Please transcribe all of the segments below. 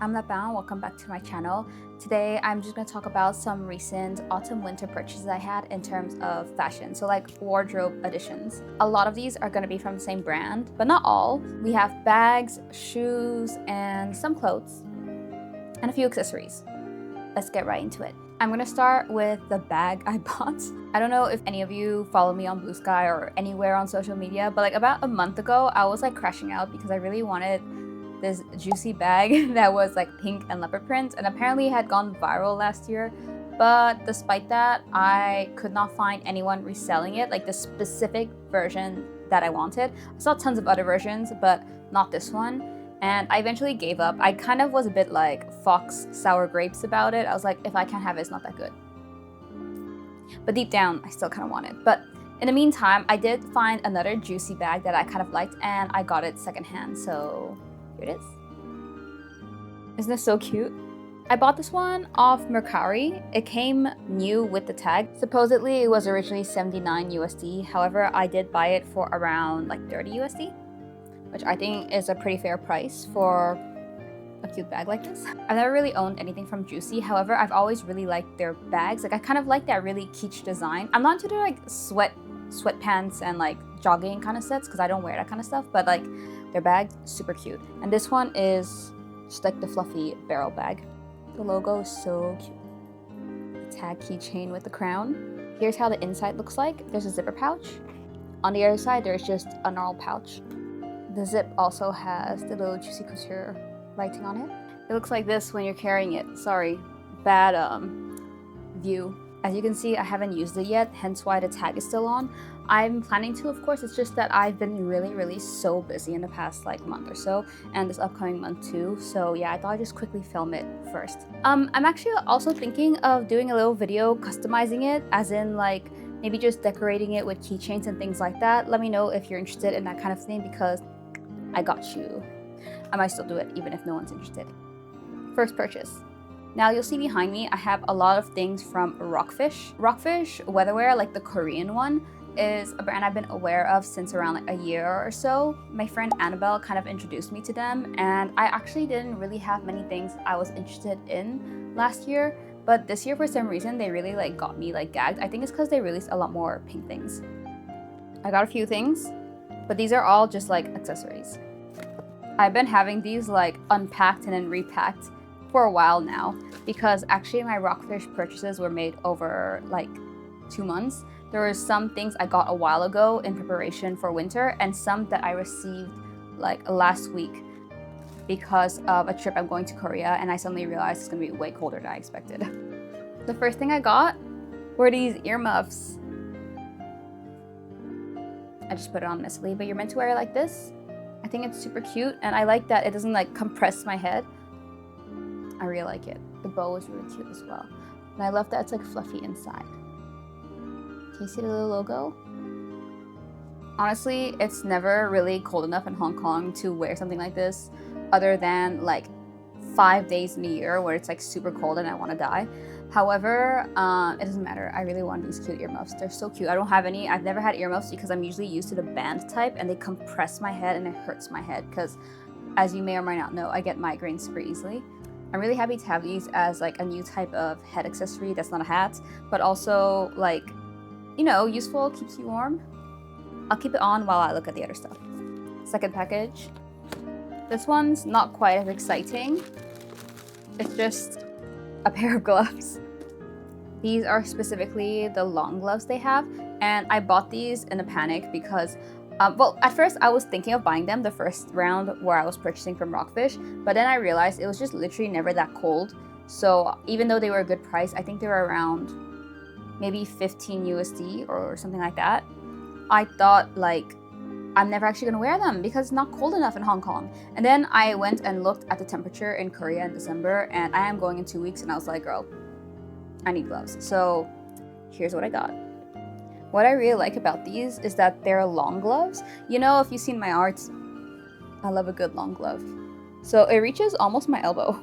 I'm Lapin, welcome back to my channel. Today I'm just going to talk about some recent autumn-winter purchases I had in terms of fashion, so like wardrobe additions. A lot of these are going to be from the same brand, but not all. We have bags, shoes, and some clothes, and a few accessories. Let's get right into it. I'm going to start with the bag I bought. I don't know if any of you follow me on Blue Sky or anywhere on social media, but like about a month ago, I was like crashing out because I really wanted this juicy bag that was like pink and leopard print, and apparently it had gone viral last year. But despite that, I could not find anyone reselling it, like the specific version that I wanted. I saw tons of other versions, but not this one. And I eventually gave up. I kind of was a bit like Fox sour grapes about it. I was like, if I can't have it, it's not that good. But deep down, I still kind of want it. But in the meantime, I did find another juicy bag that I kind of liked, and I got it secondhand. So here it is. Isn't this so cute? I bought this one off Mercari. It came new with the tag. Supposedly it was originally 79 USD. However, I did buy it for around like 30 USD, which I think is a pretty fair price for a cute bag like this. I've never really owned anything from Juicy. However, I've always really liked their bags. Like I kind of like that really kitsch design. I'm not into their like sweatpants and like jogging kind of sets because I don't wear that kind of stuff, but like their bag, super cute. And this one is just like the fluffy barrel bag. The logo is so cute. The tag keychain with the crown. Here's how the inside looks like. There's a zipper pouch. On the other side, there's just a normal pouch. The zip also has the little Juicy Couture writing on it. It looks like this when you're carrying it. Sorry, bad view. As you can see, I haven't used it yet, hence why the tag is still on. I'm planning to, of course. It's just that I've been really so busy in the past like month or so, and this upcoming month too. So yeah, I thought I'd just quickly film it first. I'm actually also thinking of doing a little video customizing it, as in like maybe just decorating it with keychains and things like that. Let me know if you're interested in that kind of thing because I got you. I might still do it even if no one's interested. First purchase. Now you'll see behind me, I have a lot of things from Rockfish. Rockfish weatherwear, like the Korean one, is a brand I've been aware of since around like a year or so. My friend Annabelle kind of introduced me to them, and I actually didn't really have many things I was interested in last year, but this year for some reason they really like got me like gagged. I think it's because they released a lot more pink things. I got a few things, but these are all just like accessories. I've been having these like unpacked and then repacked for a while now because actually my Rockfish purchases were made over like 2 months. There were some things I got a while ago in preparation for winter and some that I received like last week because of a trip I'm going to Korea, and I suddenly realized it's gonna be way colder than I expected. The first thing I got were these earmuffs. I just put it on messily, but you're meant to wear it like this. I think it's super cute, and I like that it doesn't like compress my head. I really like it. The bow is really cute as well. And I love that it's like fluffy inside. Can you see the little logo? Honestly, it's never really cold enough in Hong Kong to wear something like this other than like 5 days in a year where it's like super cold and I want to die. However, it doesn't matter. I really want these cute earmuffs. They're so cute. I don't have any. I've never had earmuffs because I'm usually used to the band type and they compress my head and it hurts my head because, as you may or may not know, I get migraines super easily. I'm really happy to have these as like a new type of head accessory that's not a hat, but also like, you know, useful, keeps you warm. I'll keep it on while I look at the other stuff. Second package. This one's not quite as exciting. It's just a pair of gloves. These are specifically the long gloves they have, and I bought these in a panic because well, at first I was thinking of buying them the first round where I was purchasing from Rockfish, but then I realized it was just literally never that cold. So even though they were a good price, I think they were around maybe 15 USD or something like that. I thought like, I'm never actually gonna wear them because it's not cold enough in Hong Kong. And then I went and looked at the temperature in Korea in December, and I am going in 2 weeks, and I was like, girl, I need gloves. So here's what I got. What I really like about these is that they're long gloves. You know, if you've seen my art, I love a good long glove. So it reaches almost my elbow.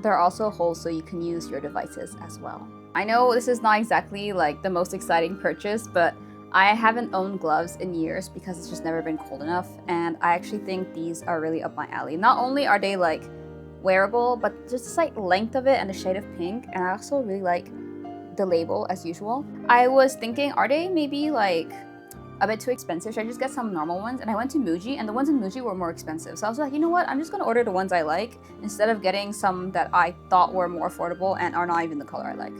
There are also holes so you can use your devices as well. I know this is not exactly like the most exciting purchase, but I haven't owned gloves in years because it's just never been cold enough, and I actually think these are really up my alley. Not only are they like wearable, but just the slight length of it and the shade of pink, and I also really like the label as usual. I was thinking, are they maybe like a bit too expensive? Should I just get some normal ones? And I went to Muji, and the ones in Muji were more expensive. So I was like, you know what? I'm just gonna order the ones I like instead of getting some that I thought were more affordable and are not even the color I like.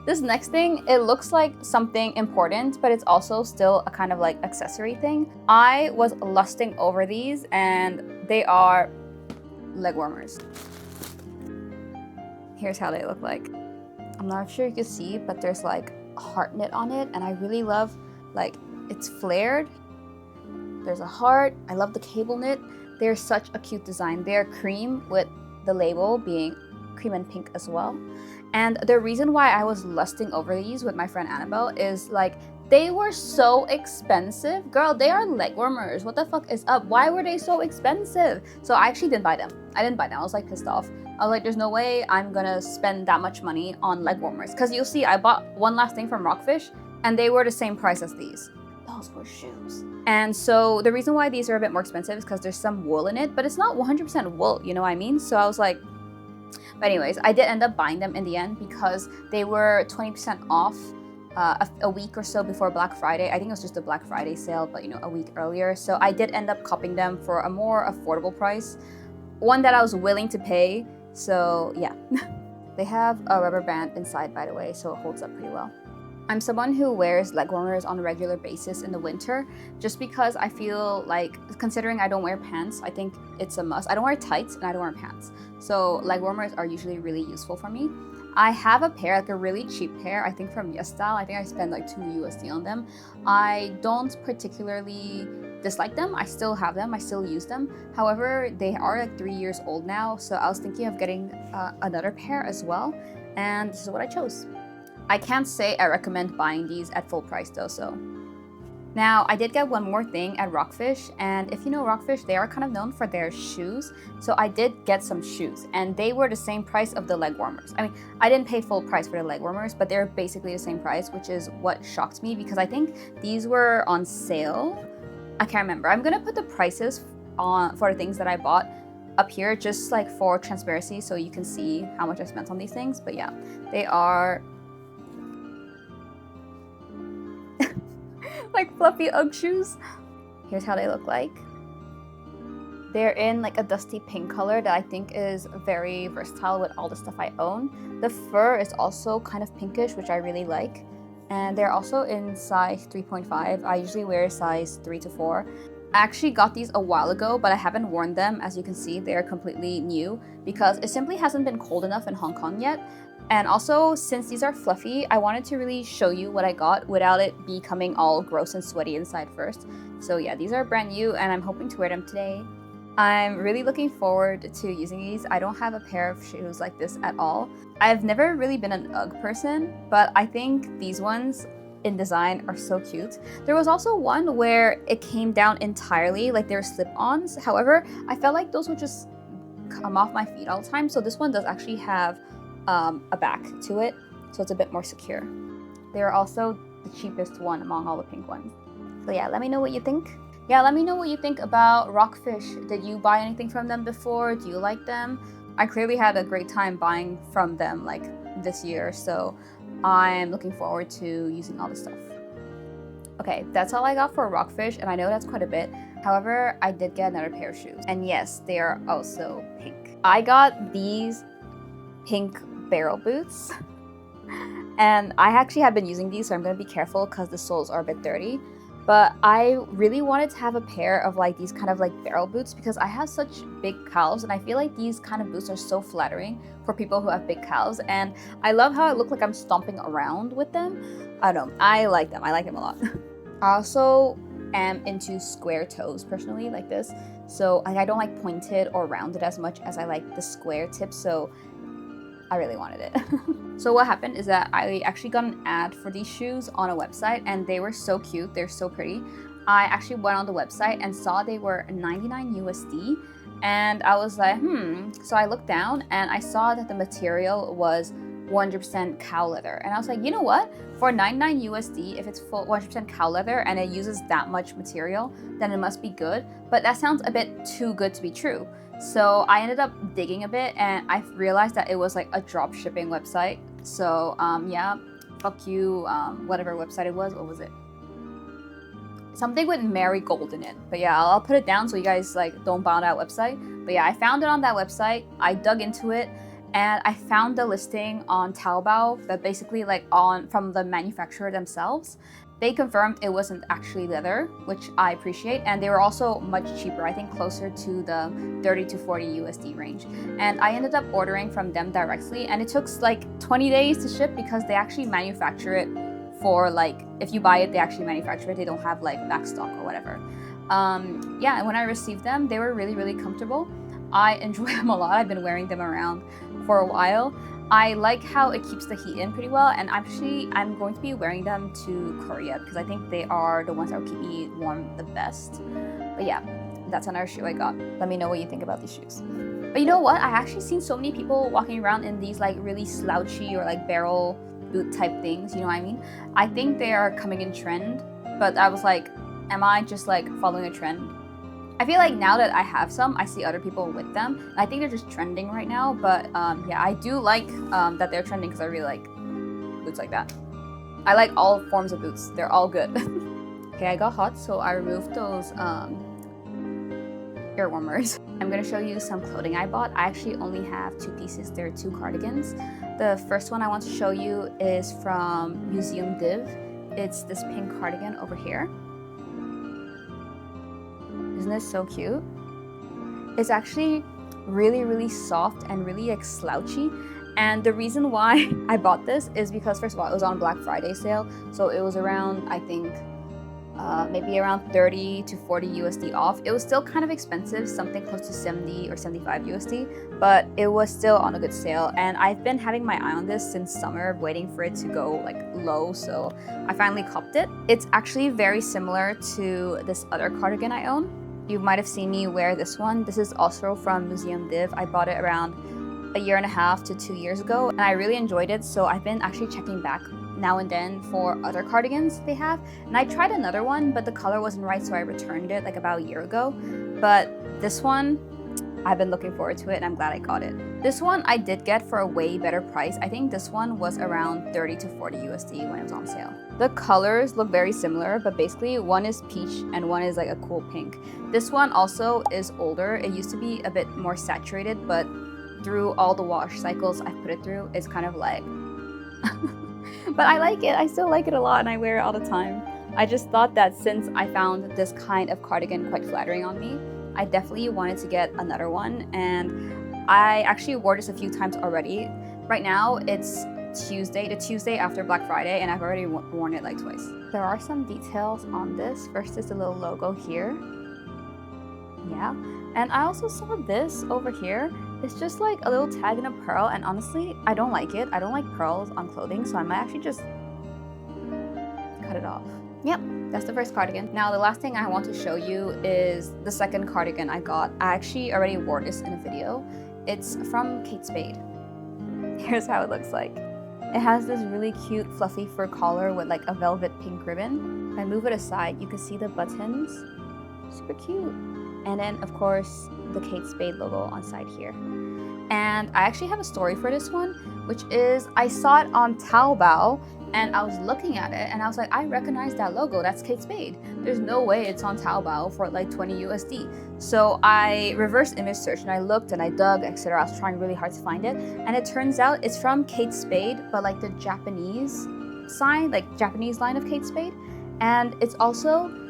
This next thing, it looks like something important, but it's also still a kind of like accessory thing. I was lusting over these, and they are leg warmers. Here's how they look like. I'm not sure you can see, but there's like a heart knit on it, and I really love, like, it's flared. There's a heart. I love the cable knit. They're such a cute design. They're cream with the label being cream and pink as well. And the reason why I was lusting over these with my friend Annabelle is like, they were so expensive. Girl, they are leg warmers. What the fuck is up? Why were they so expensive? So I actually didn't buy them. I was like pissed off. I was like, there's no way I'm gonna spend that much money on leg warmers. Because you'll see, I bought one last thing from Rockfish, and they were the same price as these. Those were shoes. And so the reason why these are a bit more expensive is because there's some wool in it, but it's not 100% wool, you know what I mean? So I was like, but anyways, I did end up buying them in the end because they were 20% off a week or so before Black Friday. I think it was just a Black Friday sale, but you know, a week earlier. So I did end up copying them for a more affordable price, one that I was willing to pay. So yeah, they have a rubber band inside, by the way, so it holds up pretty well. I'm someone who wears leg warmers on a regular basis in the winter just because I feel like, considering I don't wear pants, I think it's a must. I don't wear tights and I don't wear pants. So leg warmers are usually really useful for me. I have a pair, like a really cheap pair, I think from YesStyle. I think I spent like $2 on them. I don't particularly dislike them. I still have them. I still use them. However, they are like 3 years old now. So I was thinking of getting another pair as well. And this is what I chose. I can't say I recommend buying these at full price though, so. Now, I did get one more thing at Rockfish, and if you know Rockfish, they are kind of known for their shoes. So I did get some shoes, and they were the same price of the leg warmers. I mean, I didn't pay full price for the leg warmers, but they're basically the same price, which is what shocked me because I think these were on sale. I can't remember. I'm gonna put the prices for the things that I bought up here, just like for transparency, so you can see how much I spent on these things. But yeah, they are like fluffy Ugg shoes. Here's how they look like. They're in like a dusty pink color that I think is very versatile with all the stuff I own. The fur is also kind of pinkish, which I really like. And they're also in size 3.5. I usually wear size 3 to 4. I actually got these a while ago, but I haven't worn them. As you can see, they're completely new because it simply hasn't been cold enough in Hong Kong yet. And also, since these are fluffy, I wanted to really show you what I got without it becoming all gross and sweaty inside first. So yeah, these are brand new and I'm hoping to wear them today. I'm really looking forward to using these. I don't have a pair of shoes like this at all. I've never really been an Ugg person, but I think these ones in design are so cute. There was also one where it came down entirely, like they were slip-ons. However, I felt like those would just come off my feet all the time. So this one does actually have a back to it, so it's a bit more secure. They are also the cheapest one among all the pink ones. So yeah, let me know what you think. Yeah, let me know what you think about Rockfish. Did you buy anything from them before? Do you like them? I clearly had a great time buying from them like this year, so I'm looking forward to using all this stuff. Okay, that's all I got for Rockfish, and I know that's quite a bit. However, I did get another pair of shoes, and yes, they are also pink. I got these pink barrel boots, and I actually have been using these, so I'm going to be careful because the soles are a bit dirty. But I really wanted to have a pair of like these kind of like barrel boots because I have such big calves, and I feel like these kind of boots are so flattering for people who have big calves, and I love how it looks like I'm stomping around with them. I don't know, I like them a lot. I also am into square toes personally, like this, so I don't like pointed or rounded as much as I like the square tip, so I really wanted it. So what happened is that I actually got an ad for these shoes on a website, and they were so cute, they're so pretty. I actually went on the website and saw they were 99 USD, and I was like, So I looked down and I saw that the material was 100% cow leather. And I was like, you know what? For 99 USD, if it's full 100% cow leather and it uses that much material, then it must be good. But that sounds a bit too good to be true. So I ended up digging a bit and I realized that it was like a drop shipping website. So yeah, fuck you, whatever website it was. What was it? Something with marigold in it. But yeah, I'll put it down so you guys like don't buy on that website. But yeah, I found it on that website. I dug into it and I found the listing on Taobao that basically like from the manufacturer themselves. They confirmed it wasn't actually leather, which I appreciate, and they were also much cheaper, I think closer to the 30 to 40 USD range. And I ended up ordering from them directly, and it took like 20 days to ship because they actually manufacture it for like, if you buy it, they actually manufacture it. They don't have like back stock or whatever. Yeah, and when I received them, they were really, really comfortable. I enjoy them a lot. I've been wearing them around for a while. I like how it keeps the heat in pretty well, and actually I'm going to be wearing them to Korea because I think they are the ones that will keep me warm the best. But yeah, that's another shoe I got. Let me know what you think about these shoes. But you know what? I actually seen so many people walking around in these like really slouchy or like barrel boot type things, you know what I mean? I think they are coming in trend, but I was like, am I just like following a trend? I feel like now that I have some, I see other people with them. I think they're just trending right now, but yeah, I do like that they're trending because I really like boots like that. I like all forms of boots. They're all good. Okay, I got hot, so I removed those ear warmers. I'm gonna show you some clothing I bought. I actually only have 2 pieces. They're 2 cardigans. The first one I want to show you is from Musium Div. It's this pink cardigan over here. Isn't this so cute? It's actually really, really soft and really like slouchy. And the reason why I bought this is because, first of all, it was on Black Friday sale. So it was around, I think, maybe around 30 to 40 USD off. It was still kind of expensive, something close to 70 or 75 USD, but it was still on a good sale. And I've been having my eye on this since summer, waiting for it to go like low, so I finally copped it. It's actually very similar to this other cardigan I own. You might have seen me wear this one. This is also from Musium Div. I bought it around 1.5 to 2 years ago, and I really enjoyed it, so I've been actually checking back now and then for other cardigans they have. And I tried another one, but the color wasn't right, so I returned it like about a year ago. But this one, I've been looking forward to it, and I'm glad I got it. This one I did get for a way better price. I think this one was around 30 to 40 USD when it was on sale. The colors look very similar, but basically one is peach and one is like a cool pink. This one also is older. It used to be a bit more saturated, but through all the wash cycles I've put it through, it's kind of like but I like it. I still like it a lot and I wear it all the time. I just thought that since I found this kind of cardigan quite flattering on me, I definitely wanted to get another one, and I actually wore this a few times already. Right now it's the Tuesday after Black Friday, and I've already worn it like twice. There are some details on this. First is the little logo here. Yeah, and I also saw this over here. It's just like a little tag and a pearl, and honestly, I don't like it. I don't like pearls on clothing, so I might actually just cut it off. Yep, that's the first cardigan. Now the last thing I want to show you is the second cardigan I got. I actually already wore this in a video. It's from Kate Spade. Here's how it looks like. It has this really cute fluffy fur collar with like a velvet pink ribbon. If I move it aside, you can see the buttons. Super cute. And then of course, the Kate Spade logo on side here. And I actually have a story for this one, which is I saw it on Taobao and I was looking at it and I was like, I recognize that logo, that's Kate Spade. There's no way it's on Taobao for like 20 USD. So I reverse image searched and I looked and I dug, etc. I was trying really hard to find it. And it turns out it's from Kate Spade, but like the Japanese sign, like Japanese line of Kate Spade. And it's also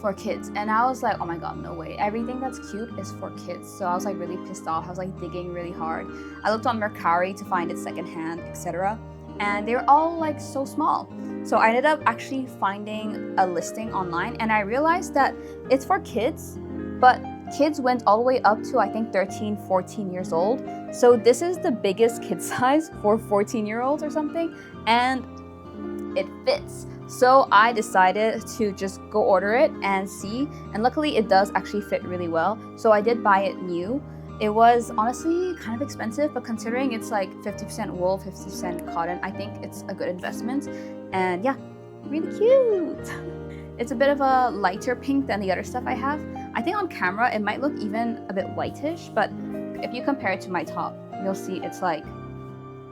for kids. And I was like, oh my god, no way. Everything that's cute is for kids. So I was like really pissed off. I was like digging really hard. I looked on Mercari to find it secondhand, etc. And they're all like so small. So I ended up actually finding a listing online and I realized that it's for kids, but kids went all the way up to I think 13, 14 years old. So this is the biggest kid size for 14-year-olds or something, and it fits. So I decided to just go order it and see, and luckily it does actually fit really well. So I did buy it new. It was honestly kind of expensive, but considering it's like 50% wool, 50% cotton, I think it's a good investment. And yeah, really cute. It's a bit of a lighter pink than the other stuff I have. I think on camera it might look even a bit whitish, but if you compare it to my top, you'll see it's like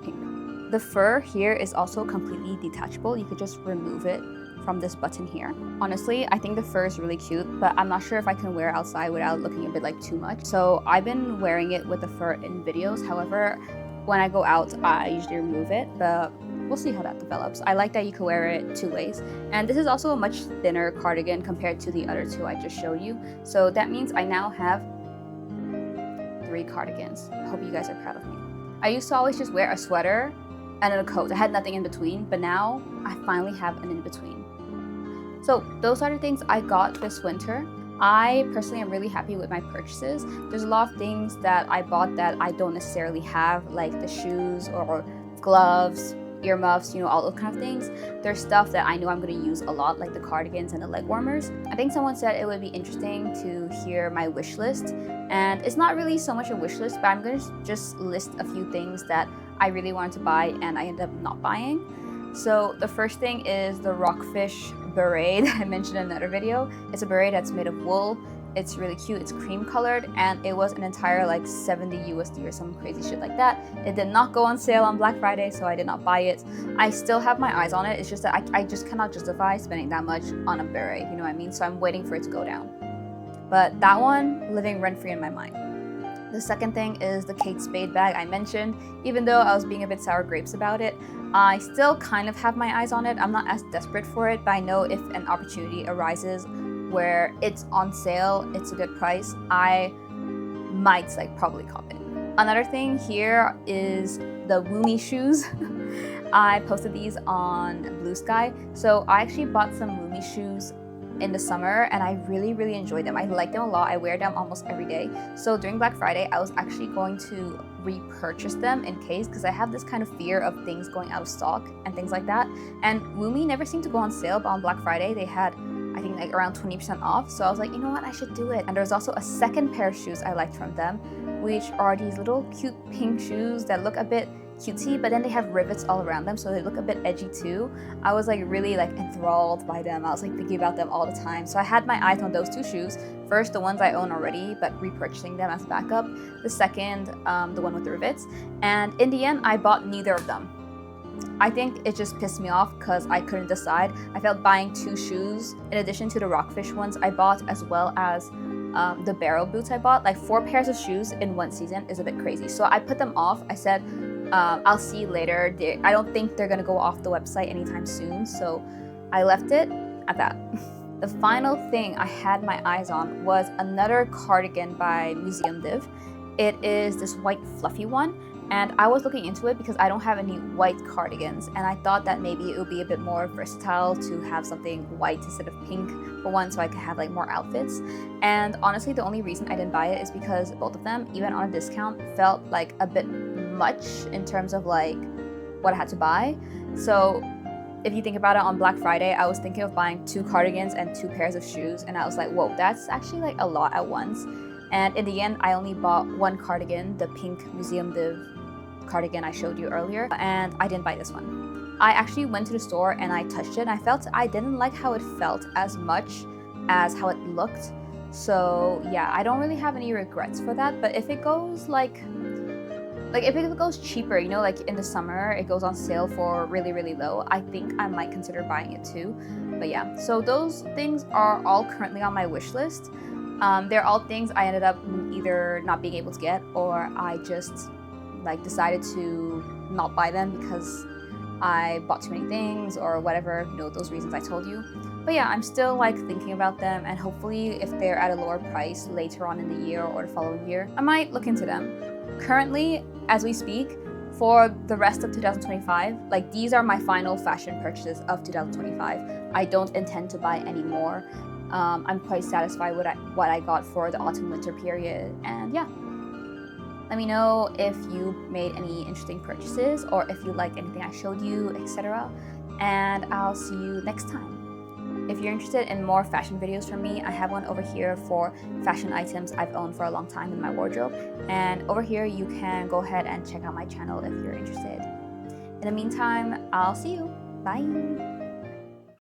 pink. The fur here is also completely detachable. You could just remove it from this button here. Honestly, I think the fur is really cute, but I'm not sure if I can wear it outside without looking a bit like too much. So I've been wearing it with the fur in videos. However, when I go out, I usually remove it, but we'll see how that develops. I like that you can wear it two ways. And this is also a much thinner cardigan compared to the other two I just showed you. So that means I now have 3 cardigans. I hope you guys are proud of me. I used to always just wear a sweater and then a coat. I had nothing in between, but now I finally have an in between. So those are the things I got this winter. I personally am really happy with my purchases. There's a lot of things that I bought that I don't necessarily have, like the shoes or gloves, earmuffs, you know, all those kind of things. There's stuff that I know I'm going to use a lot, like the cardigans and the leg warmers. I think someone said it would be interesting to hear my wish list, and it's not really so much a wish list, but I'm going to just list a few things that I really wanted to buy and I ended up not buying. So the first thing is the rockfish beret that I mentioned in another video. It's a beret that's made of wool. It's really cute. It's cream colored, and it was an entire like 70 USD or some crazy shit like that. It did not go on sale on Black Friday, so I did not buy it. I still have my eyes on it. It's just that I just cannot justify spending that much on a beret, you know what I mean? So I'm waiting for it to go down. But that one, living rent-free in my mind. The second thing is the Kate Spade bag I mentioned. Even though I was being a bit sour grapes about it, I still kind of have my eyes on it. I'm not as desperate for it, but I know if an opportunity arises where it's on sale, it's a good price, I might like probably cop it. Another thing here is the Woomy shoes. I posted these on Blue Sky. So I actually bought some Woomy shoes in the summer and I really enjoyed them. I like them a lot. I wear them almost every day. So during Black Friday, I was actually going to repurchase them in case, because I have this kind of fear of things going out of stock and things like that. And Woomy never seemed to go on sale, but on Black Friday they had, I think, like around 20% off. So I was like, you know what, I should do it. And there's also a second pair of shoes I liked from them, which are these little cute pink shoes that look a bit cutesy, but then they have rivets all around them, so they look a bit edgy too. I was like really like enthralled by them. I was like thinking about them all the time. So I had my eyes on those 2 shoes. First, the ones I own already, but repurchasing them as backup. The second, the one with the rivets. And in the end, I bought neither of them. I think it just pissed me off because I couldn't decide. I felt buying 2 shoes in addition to the rockfish ones I bought, as well as the barrel boots I bought. Like 4 pairs of shoes in one season is a bit crazy. So I put them off. I said, I'll see you later. I don't think they're gonna go off the website anytime soon, so I left it at that. The final thing I had my eyes on was another cardigan by Musium. It is this white fluffy one, and I was looking into it because I don't have any white cardigans, and I thought that maybe it would be a bit more versatile to have something white instead of pink for one, so I could have like more outfits. And honestly, the only reason I didn't buy it is because both of them, even on a discount, felt like a bit much in terms of like what I had to buy. So if you think about it, on Black Friday I was thinking of buying 2 cardigans and 2 pairs of shoes, and I was like, whoa, that's actually like a lot at once. And in the end, I only bought 1 cardigan, the pink Musium cardigan I showed you earlier, and I didn't buy this one. I actually went to the store and I touched it, and I felt I didn't like how it felt as much as how it looked. So yeah, I don't really have any regrets for that. But if it goes like if it goes cheaper, you know, like in the summer it goes on sale for really low, I think I might consider buying it too. But yeah, so those things are all currently on my wish list. They're all things I ended up either not being able to get, or I just like decided to not buy them because I bought too many things or whatever, you know, those reasons I told you. But yeah, I'm still like thinking about them, and hopefully if they're at a lower price later on in the year or the following year, I might look into them. Currently, as we speak, for the rest of 2025, like these are my final fashion purchases of 2025. I don't intend to buy any more. I'm quite satisfied with what I got for the autumn-winter period, and yeah. Let me know if you made any interesting purchases or if you liked anything I showed you, etc. And I'll see you next time. If you're interested in more fashion videos from me, I have one over here for fashion items I've owned for a long time in my wardrobe. And over here, you can go ahead and check out my channel if you're interested. In the meantime, I'll see you. Bye!